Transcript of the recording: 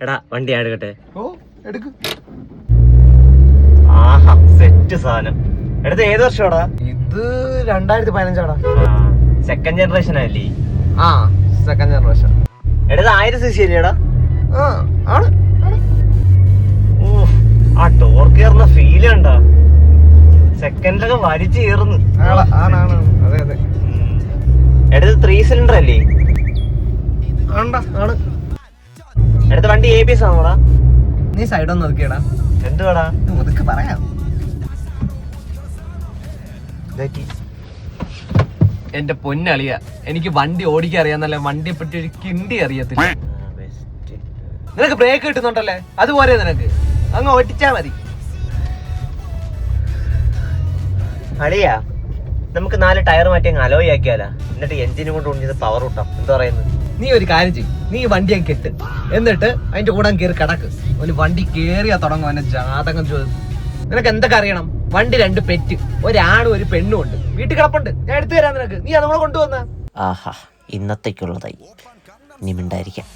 എടാ വണ്ടി ഞാൻ എടുക്കട്ടെ. ഓ എടുക്ക്. ആഹാ സെറ്റ് സാധനം. എടുത്ത് ഏത് വർഷമാടാ? ഇത് 2015 സെക്കൻഡ് ജനറേഷൻ അല്ലേ? ആ സെക്കൻഡ് ജനറേഷൻ. എടുത്ത് 1000cc അല്ലേടാ? ആണ്. ആ ടോർ കയറുന്ന ഫീൽ കണ്ടാ? സെക്കൻഡിലൊക്കെ വലിച്ചു കയറുന്നു. അതെ അതെ. എടുത്ത് 3 സിലിണ്ടർ അല്ലേ? ആണ്. എടുത്ത വണ്ടി ABS ആണോടാ? നീ സൈഡ് ഒന്ന് നോക്കിയടാ. എന്തുവാടാ? ഒതുക്കെ പറയാം. എന്റെ പൊന്നളിയ, എനിക്ക് വണ്ടി ഓടിക്കാൻ അറിയാന്നല്ല, വണ്ടിയെ പറ്റി ഒരു കിണ്ടി അറിയത്തില്ല. നിനക്ക് ബ്രേക്ക് കിട്ടുന്നുണ്ടല്ലേ, അതുപോലെ നിനക്ക് അങ്ങ് ഓടിച്ചാ മതി. അളിയാ, നമുക്ക് 4 ടയർ മാറ്റി അങ്ങ് അലോയ് ആക്കിയാലാ? എന്നിട്ട് എഞ്ചിനും കൊണ്ട് കൊണ്ടിത് പവർ കിട്ടാം. എന്താ പറയുന്നത്? നീ ഒരു കാര്യം ചെയ്യും, നീ ഈ വണ്ടി അങ്ങ് കെട്ട്, എന്നിട്ട് അതിന്റെ കൂടെ കയറി കിടക്ക്. ഒരു വണ്ടി കേറിയാ തുടങ്ങും അവനെ ജാതകം ചോദിക്കും. നിനക്ക് എന്തൊക്കെ അറിയണം? വണ്ടി 2 പെറ്റ്, ഒരാണും ഒരു പെണ്ണും ഉണ്ട്. വീട്ടിൽ കിടപ്പുണ്ട്, ഞാൻ എടുത്തു തരാം നിനക്ക്. നീ അതുകൂടെ കൊണ്ടുവന്ന. ആഹാ, ഇന്നത്തേക്കുള്ളതായി. ഇനി മിണ്ടായിരിക്കാം.